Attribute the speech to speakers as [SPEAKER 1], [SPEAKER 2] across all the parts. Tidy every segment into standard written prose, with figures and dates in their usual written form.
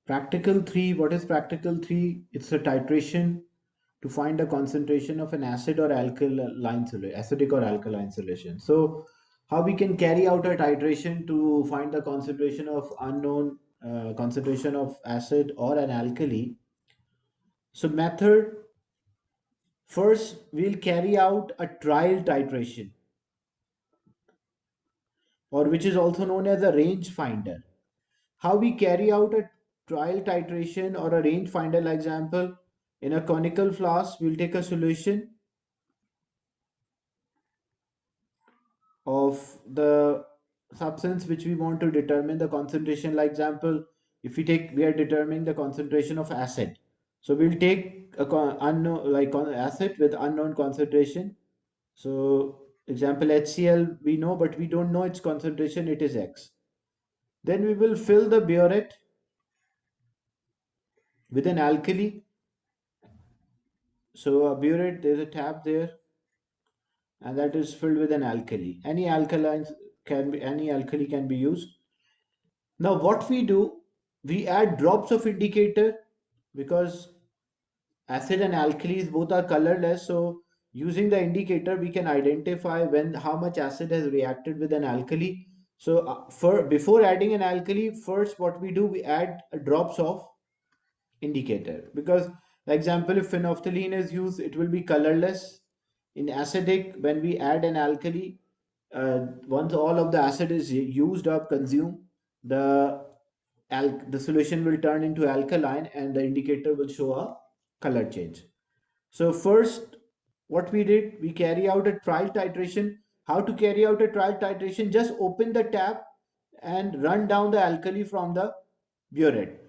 [SPEAKER 1] Practical 3, what is practical 3? It's a titration to find the concentration of an acid or alkaline solution, acidic or alkaline solution. So how we can carry out a titration to find the concentration of unknown concentration of acid or an alkali. So method, first we'll carry out a trial titration, or which is also known as a range finder. How we carry out a trial titration or a range finder, like example, in a conical flask, we'll take a solution of the substance which we want to determine the concentration. Like example, if we are determining the concentration of acid. So we'll take a unknown, acid with unknown concentration. So example HCl we know, but we don't know its concentration, it is X. Then we will fill the burette with an alkali. So a burette, there's a tap there, and that is filled with an alkali. Any alkali can be used. Now what we do, we add drops of indicator, because acid and alkalis both are colorless. So using the indicator, we can identify when how much acid has reacted with an alkali. So for before adding an alkali, first what we do, we add drops of indicator, because for example, if phenolphthalein is used, it will be colorless. In acidic, when we add an alkali, once all of the acid is used up, consumed, the the solution will turn into alkaline and the indicator will show a color change. So first, what we did, we carry out a trial titration. How to carry out a trial titration? Just open the tap and run down the alkali from the burette.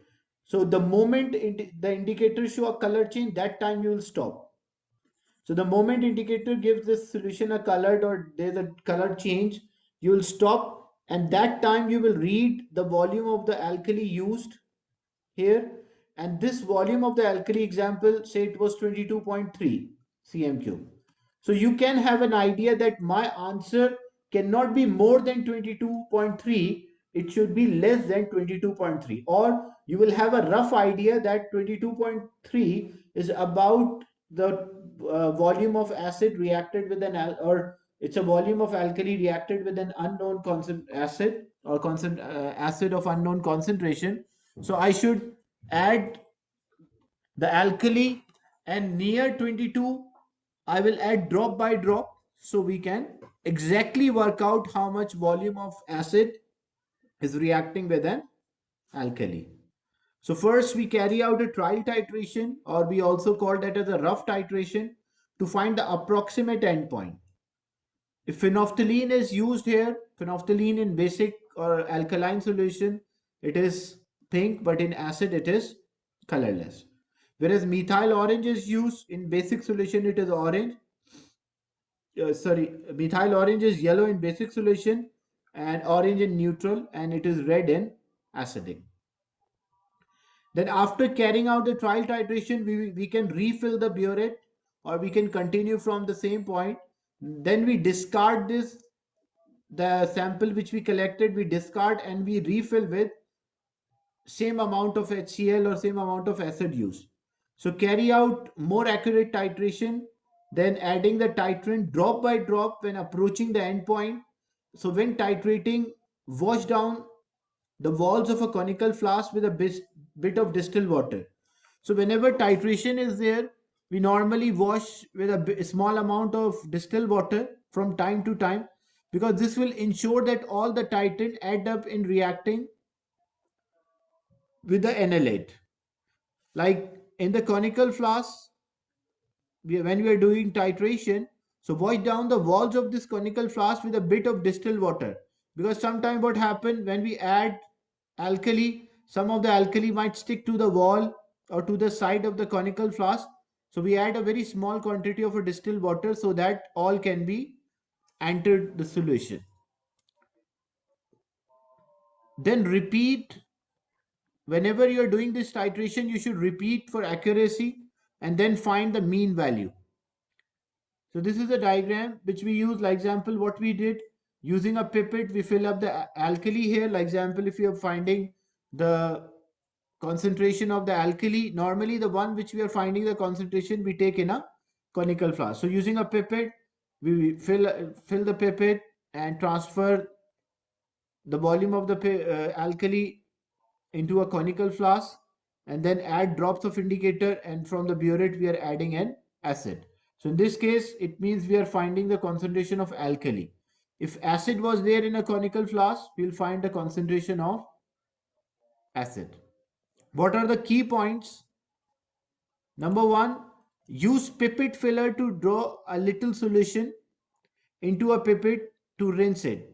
[SPEAKER 1] So the moment the indicator show a color change, that time you will stop. So the moment indicator gives this solution a colored or there's a color change, you will stop, and that time you will read the volume of the alkali used here, and this volume of the alkali, example, say it was 22.3 cm cube. So you can have an idea that my answer cannot be more than 22.3, it should be less than 22.3, or you will have a rough idea that 22.3 is about the volume of acid reacted with or it's a volume of alkali reacted with an unknown acid, or acid of unknown concentration. So I should add the alkali, and near 22 I will add drop by drop, so we can exactly work out how much volume of acid is reacting with an alkali. So first we carry out a trial titration, or we also call that as a rough titration, to find the approximate endpoint. If phenolphthalein is used here, phenolphthalein in basic or alkaline solution, it is pink, but in acid it is colorless. Whereas methyl orange is used in basic solution, it is orange. Methyl orange is yellow in basic solution and orange in neutral, and it is red in acidic. Then after carrying out the trial titration, we can refill the burette, or we can continue from the same point. Then we discard the sample which we collected, we discard and we refill with same amount of HCl or same amount of acid used. So carry out more accurate titration, then adding the titrant drop by drop when approaching the endpoint. So when titrating, wash down the walls of a conical flask with a bit of distilled water. So whenever titration is there, we normally wash with a small amount of distilled water from time to time, because this will ensure that all the titrant add up in reacting with the analate. Like in the conical flask, when we are doing titration, so wash down the walls of this conical flask with a bit of distilled water, because sometimes what happens when we add alkali, some of the alkali might stick to the wall or to the side of the conical flask. So we add a very small quantity of a distilled water so that all can be entered the solution. Then repeat. Whenever you are doing this titration, you should repeat for accuracy and then find the mean value. So this is a diagram which we use. Like example, what we did, using a pipette, we fill up the alkali here. Like example, if you are finding the concentration of the alkali. Normally the one which we are finding the concentration, we take in a conical flask. So using a pipette, we fill the pipette and transfer the volume of the alkali into a conical flask, and then add drops of indicator, and from the burette we are adding an acid. So in this case it means we are finding the concentration of alkali. If acid was there in a conical flask, we'll find the concentration of acid. What are the key points? Number one, use pipette filler to draw a little solution into a pipette to rinse it.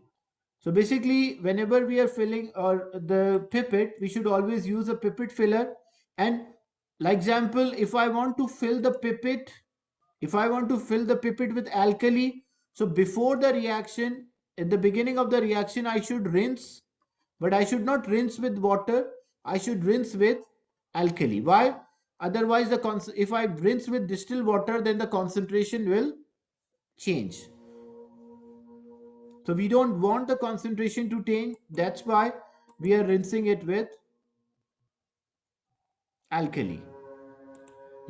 [SPEAKER 1] So basically, whenever we are filling or the pipette, we should always use a pipette filler. And like example, if I want to fill the pipette with alkali, so before the reaction, at the beginning of the reaction, I should rinse, but I should not rinse with water. I should rinse with alkali. Why? Otherwise, if I rinse with distilled water, then the concentration will change. So we don't want the concentration to change. That's why we are rinsing it with alkali.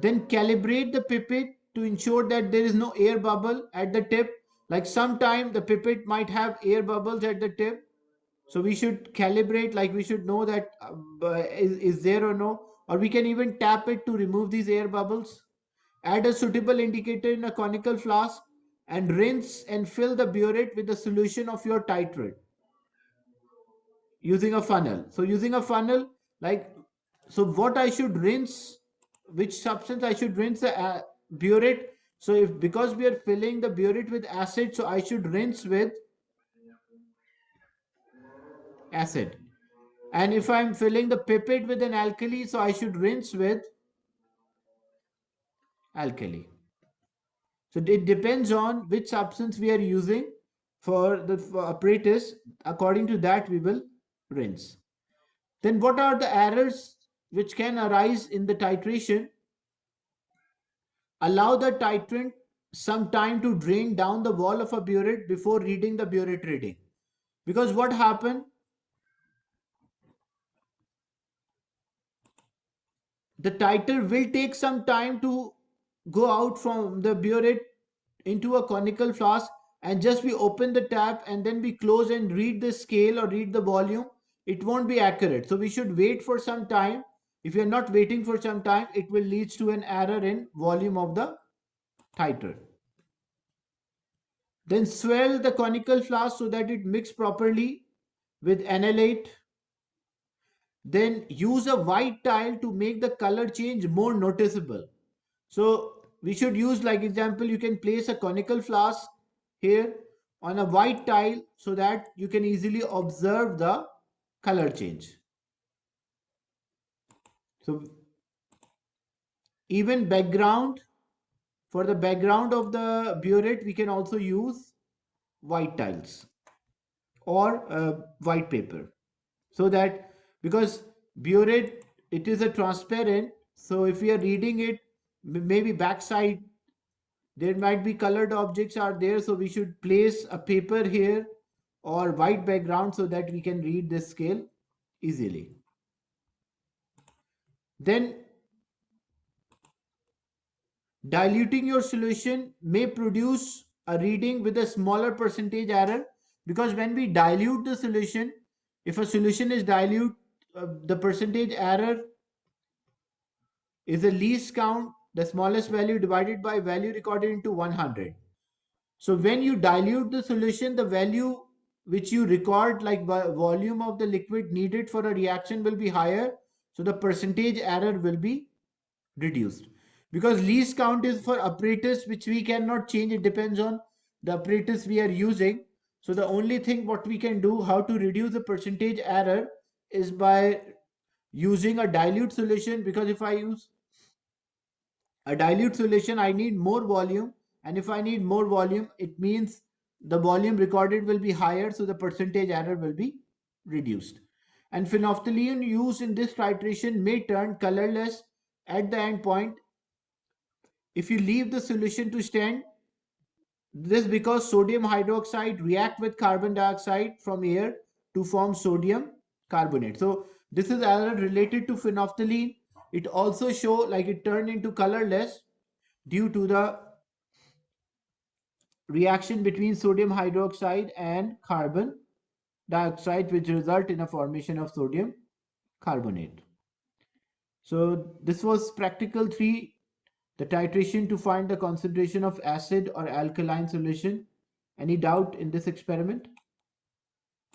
[SPEAKER 1] Then calibrate the pipette to ensure that there is no air bubble at the tip. Like sometime the pipette might have air bubbles at the tip. So we should calibrate, like we should know that is there or no. Or we can even tap it to remove these air bubbles. Add a suitable indicator in a conical flask and rinse and fill the burette with the solution of your titrate using a funnel. So using a funnel, like, so what I should rinse, which substance I should rinse the burette. So if, because we are filling the burette with acid, so I should rinse with acid. And if I'm filling the pipette with an alkali, so I should rinse with alkali. So it depends on which substance we are using for the apparatus. According to that, we will rinse. Then what are the errors which can arise in the titration? Allow the titrant some time to drain down the wall of a burette before reading the burette reading. Because what happened? The titer will take some time to go out from the burette into a conical flask, and just we open the tap and then we close and read the scale or read the volume, it won't be accurate. So we should wait for some time. If you are not waiting for some time, it will lead to an error in volume of the titer. Then swell the conical flask so that it mix properly with analate. Then use a white tile to make the color change more noticeable. So we should use, like example, you can place a conical flask here on a white tile so that you can easily observe the color change. So even background, for the background of the burette, we can also use white tiles or white paper, so that, because burette, it is a transparent, so if we are reading it, maybe backside there might be colored objects are there, so we should place a paper here or white background so that we can read this scale easily. Then diluting your solution may produce a reading with a smaller percentage error, because when we dilute the solution, if a solution is dilute, the percentage error is the least count, the smallest value divided by value recorded into 100. So when you dilute the solution, the value which you record, like volume of the liquid needed for a reaction, will be higher. So the percentage error will be reduced. Because least count is for apparatus which we cannot change. It depends on the apparatus we are using. So the only thing what we can do, how to reduce the percentage error, is by using a dilute solution. Because if I use a dilute solution, I need more volume, and if I need more volume, it means the volume recorded will be higher, so the percentage error will be reduced. And phenolphthalein used in this titration may turn colorless at the end point if you leave the solution to stand. This because sodium hydroxide react with carbon dioxide from air to form sodium carbonate. So This is another related to phenolphthalein. It also show like it turned into colorless due to the reaction between sodium hydroxide and carbon dioxide, which result in a formation of sodium carbonate. So this was practical 3, the titration to find the concentration of acid or alkaline solution. Any doubt in this experiment?